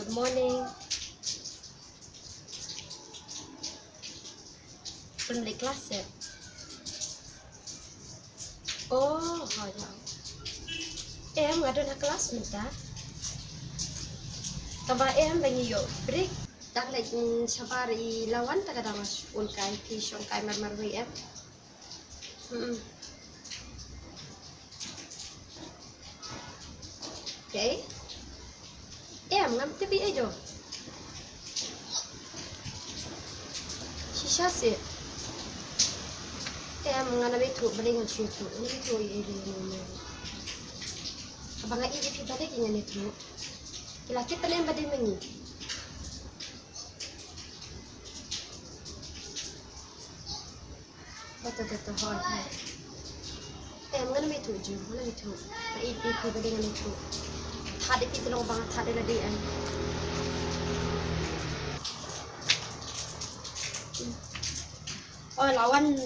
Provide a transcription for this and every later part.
Good morning. Belum dari kelas ya? Oh, ya. Em nggak ada nak kelas minta. Tambah em lagi yuk break. Tak lagi sabar I lawan tak ada mas unkai pisong kai mar em. Okay. Em ngam tepi aja. Sisa sih. Em ngana betul beli ngan situ. Ini betul ini. Abang ai di pibade kinyan itu. Kila kita nem bade mengi. Betul hoy. Em ngana betul je, ngana betul. Ai di pibade ngan itu. Tadi kita long bang tadi lagi em. Oh lawan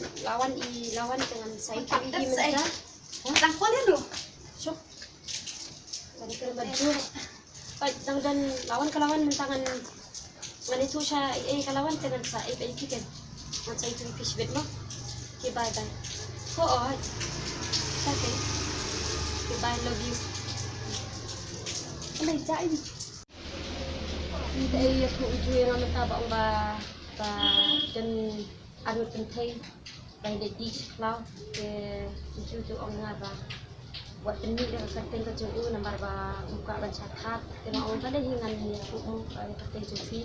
dengan saya kiri minta. Tangkol ya lo. Sok. Tadi kena baju. Dan lawan ke lawan mentangan ngan itu siya kalawan dengan sa kita. Ngan sa itu fish bed mo. Okay, bye. Oo. Okay. Okay, bye. Love you. Alay dai. Hindi ay ako ujuin ang matabang ba dan ano tentay by the dish cloud ke uju ang nga ba buat penik ang karteng ka juu na marba muka ban sakat ke mau ba hingan ni ako ay karteng jufi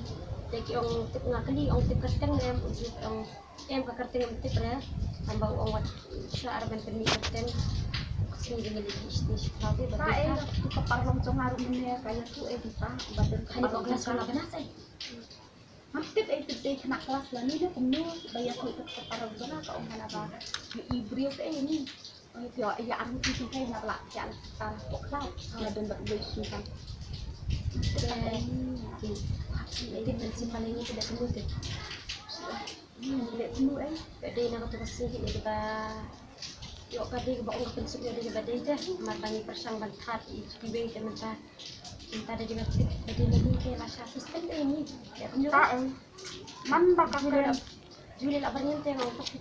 deki ang tip nga kali ang tip karteng nem uju ang ka karteng ang tip re tambah ang wat siya arban penik karteng kasi hindi nila dish cloud ba Kae kaparlong tong harum niya kaya tu di pa badan hani ko kelas wala banasay hampir itu kena kelas lah ni dia penuh bayar tu keparlong sana kau mana ba ibrio ni ya arung itu kayak nak lak kan kok kau badan berdua kan Jadi prinsipal ini tidak penuh tu. Tidak penuh Badai nak tu kasih ni kita. Yuk badai bawa orang prinsip dia di badai dah. Matanya persang bantat ibe dan mentah. Minta ada juga badai lagi ke rasa sistem ini. Ya penuh. Man bakal dia Jual lah barang yang orang pakai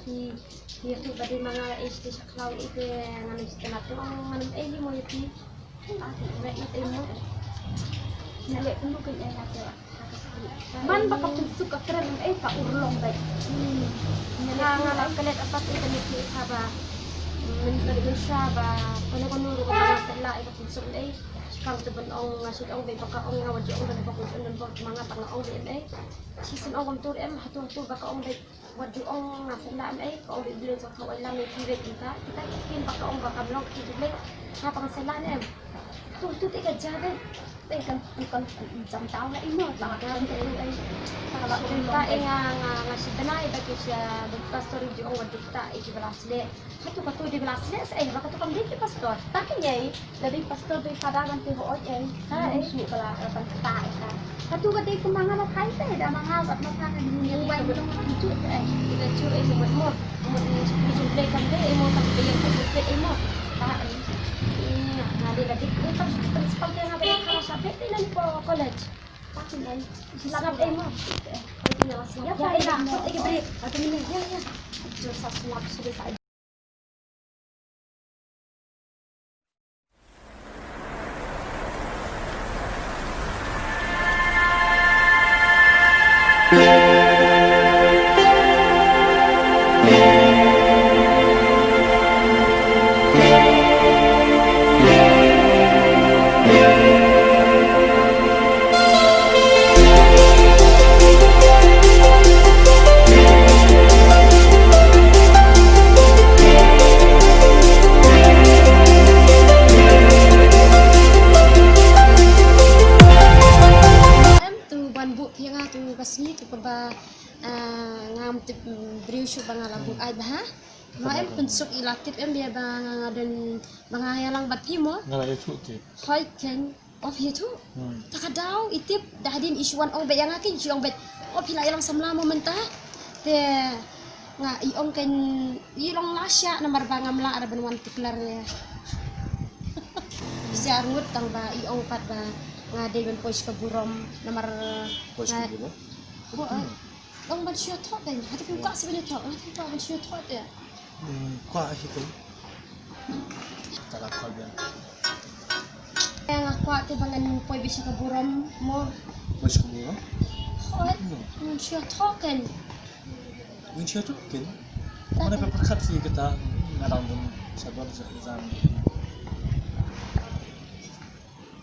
di dia tu badai mana SD saklau itu yang sistem tu orang mana mau itu. Baik itu mau. Nalek penuh kaya nak Man bakal tusuk ke keren ka urlong baik. Nalek kelet apa tu kena kita ba. Menurut ba kono rumah sela itu tusuk kang teban ong ngasih ong baik bakal ong ngawat ong dan bakal dan bakal mga tang ong di season ong tur hatu bakal ong baik wadu ong ngasih la ong di sa kawal lang ni kita kin bakal ong bakal long itu lek kapang sela tu tiga jaga Kan bukan jam tahu lah ini lah kan kalau kita ngasih benai bagi siya pastor di ong wadu kita belas le hatu di belas le bakal tu kami di pastor tapi nyai dari pastor dari padangan tu hoot su kala kan ta katu ba dai kumanga na kai te da manga bat mata na dunia wai belum lucu kita cuy mo jumpa kan deh mo tak bayar kan mo Nadi lagi itu prinsipal dia ngapain kalau sampai di college. Tapi nih silakan mo. Ya pak, lagi break. Atau ini ya. Jual sesuatu sudah saja. Basni tu paba ngam tip briushu banga lagu ay bah ma em pensuk ilatip em dia banga dan banga yalang bati mo ngala itu ti hoy ken of itu takadaw itip dahdin isuan ong be yang akin siong bet of hila yalang samla mo mentah te nga iong ken ilong lasya na marbanga mla araban wan tiklar ya siarngut tang ba iong pat ba ngade ben pois ke burom nomor Pois que bom. Ông bên siêu thoát này, hãy tìm qua xem bên thoát, hãy tìm qua bên siêu thoát đấy. Qua aqui tem. Tá lá com a Bianca. Yang aku ate bangan poi bisa ke buram mo, Pois que bom. hot, siêu thoát kan. Win siya tu kan. Mana papakat sih kita ngadang pun sabar zam.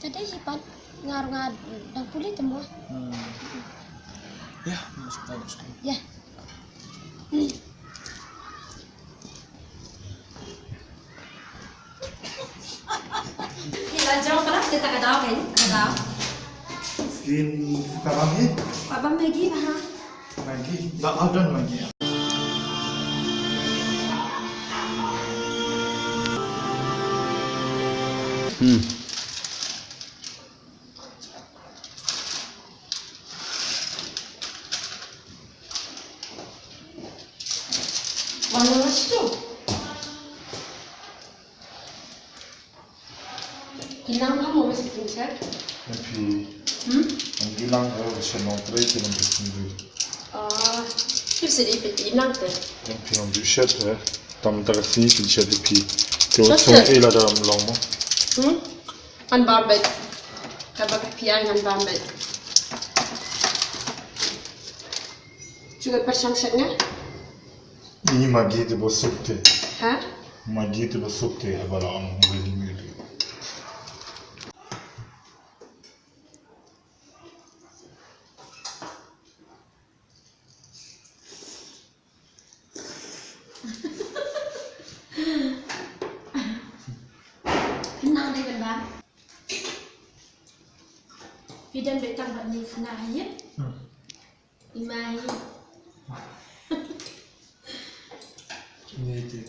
Jadi hipat ngar dang puli temu. Ya, masuk tadi sekali. Ya. Kita jauh pernah kita kadau kan? Kadau. Skin sekarang ni. Abang Maggie bah. Lagi, tak ada lagi. Warna mas tu. Kinang kamu masih pincar? Et puis, on dit langue, c'est l'entrée, c'est l'entrée. Tu sais les petits nantes. Et puis, on bûchette, dans le tarasi, puis bûchette, et puis, tu Ça, as c'est- son et là, dans le langue. An barbet. Kabak piang an barbet. Juga persang setnya? Il m'a dit de bosser. Ha? Il m'a dit de bosser, voilà, on va limiter. Kenang dia kan? Bidan betang buat ni kena ayat. Imai. Ini itu.